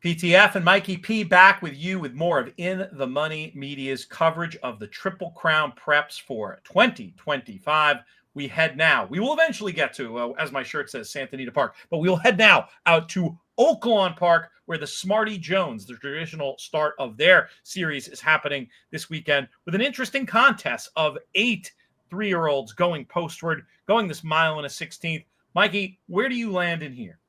PTF and Mikee P back with you with more of In the Money Media's coverage of the Triple Crown preps for 2025. We head now. We will eventually get to, as my shirt says, Santa Anita Park, but we will head now out to Oaklawn Park, where the Smarty Jones, the traditional start of their series, is happening this weekend with an interesting contest of 8 3-year-olds going postward, going this mile and a 16th. Mikey, where do you land in here?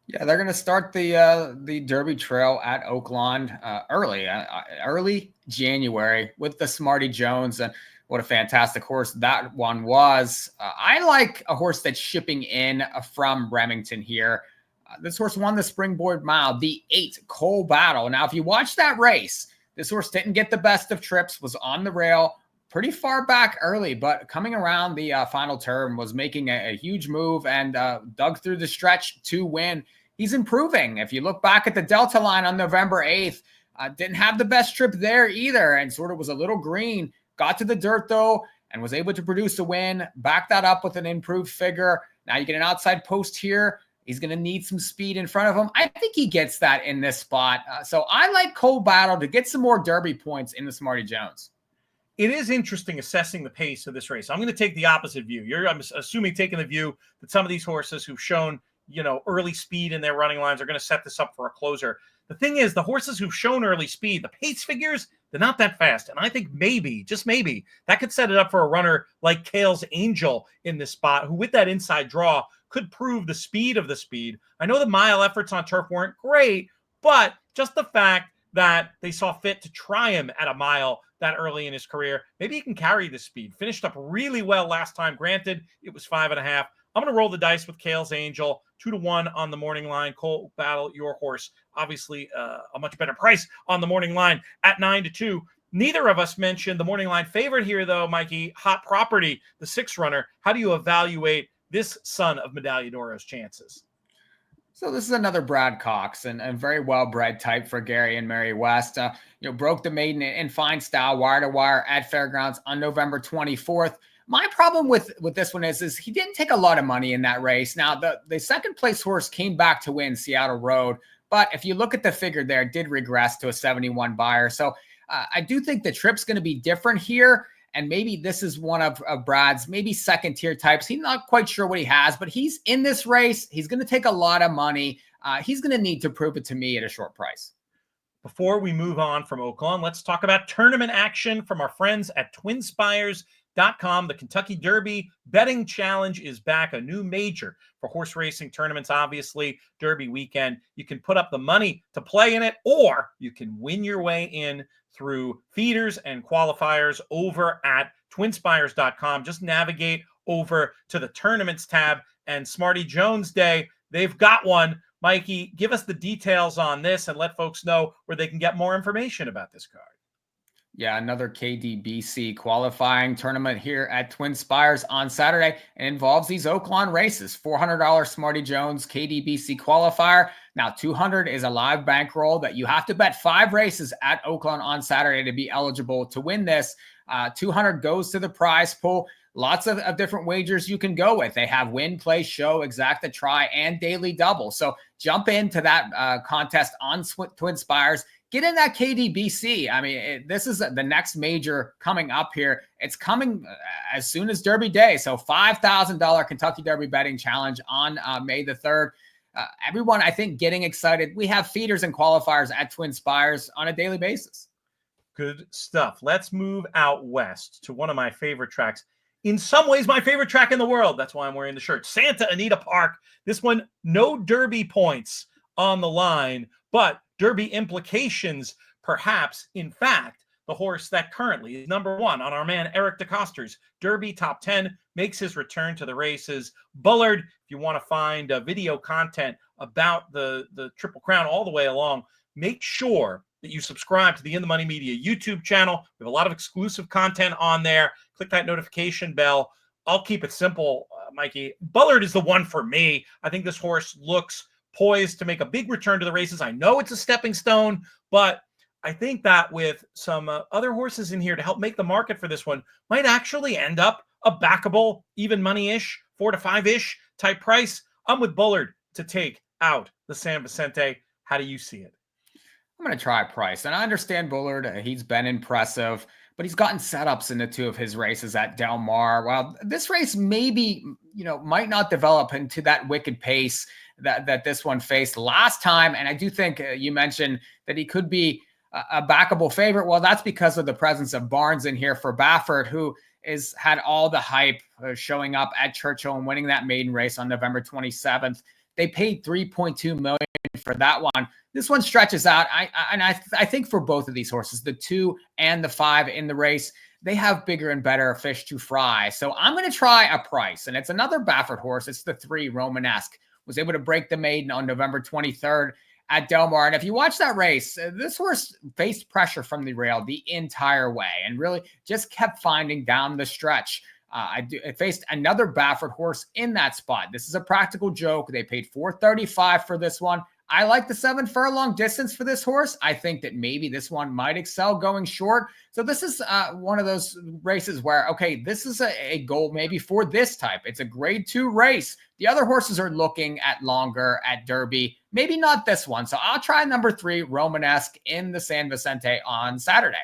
Yeah, they're going to start the Derby Trail at Oaklawn early January with the Smarty Jones, and what a fantastic horse that one was. I like a horse that's shipping in from Remington here. This horse won the Springboard Mile, the 8 Coal Battle. Now, if you watch that race, this horse didn't get the best of trips, was on the rail pretty far back early, but coming around the final turn was making a huge move and dug through the stretch to win. He's improving. If you look back at the Delta line on November 8th, didn't have the best trip there either and sort of was a little green. Got to the dirt, though, and was able to produce a win. Back that up with an improved figure. Now you get an outside post here. He's going to need some speed in front of him. I think he gets that in this spot. So I like Coal Battle to get some more Derby points in the Smarty Jones. It is interesting assessing the pace of this race. I'm going to take the opposite view. I'm assuming taking the view that some of these horses who've shown, early speed in their running lines are going to set this up for a closer. The thing is, the horses who've shown early speed, the pace figures, they're not that fast. And I think maybe, just maybe, that could set it up for a runner like Kale's Angel in this spot, who with that inside draw could prove the speed of the speed. I know the mile efforts on turf weren't great, but just the fact that they saw fit to try him at a mile that early in his career, maybe he can carry the speed. Finished up really well last time. Granted, it was 5.5. I'm going to roll the dice with Kale's Angel, 2-1 on the morning line. Coal Battle, your horse, obviously a much better price on the morning line at 9-2. Neither of us mentioned the morning line favorite here, though, Mikey, Hot Property, the 6 runner. How do you evaluate this son of Medaglia d'Oro's chances? So this is another Brad Cox and very well-bred type for Gary and Mary West. Broke the maiden in fine style, wire-to-wire at Fairgrounds on November 24th. My problem with this one is he didn't take a lot of money in that race. Now, the second place horse came back to win Seattle Road, but if you look at the figure there, it did regress to a 71 buyer. So I do think the trip's going to be different here. And maybe this is one of Brad's maybe second tier types. He's not quite sure what he has, but he's in this race. He's going to take a lot of money. He's going to need to prove it to me at a short price. Before we move on from Oaklawn, let's talk about tournament action from our friends at TwinSpires.com. The Kentucky Derby Betting Challenge is back, a new major for horse racing tournaments. Obviously, Derby weekend. You can put up the money to play in it, or you can win your way in through feeders and qualifiers over at TwinSpires.com. Just navigate over to the tournaments tab, and Smarty Jones Day, they've got one. Mikey, give us the details on this and let folks know where they can get more information about this card. Yeah, another KDBC qualifying tournament here at Twin Spires on Saturday, and involves these Oaklawn races. $400 Smarty Jones KDBC qualifier. Now, $200 is a live bankroll that you have to bet 5 races at Oaklawn on Saturday to be eligible to win this. $200 goes to the prize pool. Lots of different wagers you can go with. They have win, play, show, exacta, try, and daily double. So jump into that contest on Twin Spires. Get in that KDBC. I mean, this is the next major coming up here. It's coming as soon as Derby Day. So $5,000 Kentucky Derby Betting Challenge on May the 3rd. Everyone, I think, getting excited. We have feeders and qualifiers at Twin Spires on a daily basis. Good stuff. Let's move out west to one of my favorite tracks. In some ways, my favorite track in the world. That's why I'm wearing the shirt. Santa Anita Park. This one, no Derby points on the line, but Derby implications, perhaps. In fact, the horse that currently is number 1 on our man Eric DeCoster's Derby Top 10 makes his return to the races. Bullard, if you want to find video content about the Triple Crown all the way along, make sure that you subscribe to the In the Money Media YouTube channel. We have a lot of exclusive content on there. Click that notification bell. I'll keep it simple, Mikey. Bullard is the one for me. I think this horse looks poised to make a big return to the races. I know it's a stepping stone, but I think that with some other horses in here to help make the market for this one, might actually end up a backable, even money-ish, 4 to 5-ish type price. I'm with Bullard to take out the San Vicente. How do you see it? I'm going to try Price. And I understand Bullard. He's been impressive, but he's gotten setups into two of his races at Del Mar. While this race maybe, might not develop into that wicked pace that this one faced last time. And I do think you mentioned that he could be a backable favorite. Well, that's because of the presence of Barnes in here for Baffert, who is had all the hype showing up at Churchill and winning that maiden race on November 27th. They paid $3.2 million for that one. This one stretches out. I think for both of these horses, the 2 and the 5 in the race, they have bigger and better fish to fry. So I'm going to try a Price, and it's another Baffert horse. It's the 3 Romanesque. Was able to break the maiden on November 23rd at Del Mar. And if you watch that race, this horse faced pressure from the rail the entire way and really just kept finding down the stretch. It faced another Baffert horse in that spot. This is a practical joke. They paid $435 for this one. I like the 7 furlong distance for this horse. I think that maybe this one might excel going short. So this is one of those races where, okay, this is a goal maybe for this type. It's a grade 2 race. The other horses are looking at longer at Derby. Maybe not this one. So I'll try number 3, Romanesque, in the San Vicente on Saturday.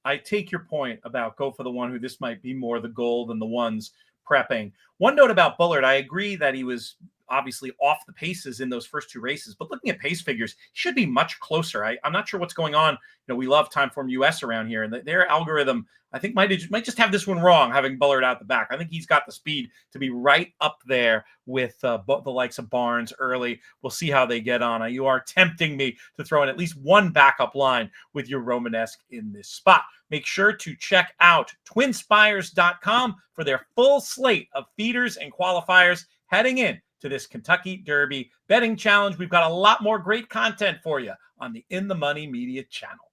I take your point about go for the one who this might be more the goal than the ones prepping. One note about Bullard, I agree that he was obviously off the paces in those first 2 races, but looking at pace figures, he should be much closer. I'm not sure what's going on. We love Timeform US around here, and their algorithm, I think, might just have this one wrong, having Bullard out the back. I think he's got the speed to be right up there with the likes of Barnes early. We'll see how they get on. You are tempting me to throw in at least one backup line with your Romanesque in this spot. Make sure to check out twinspires.com for their full slate of feeders and qualifiers heading in to this Kentucky Derby betting challenge. We've got a lot more great content for you on the In the Money Media channel.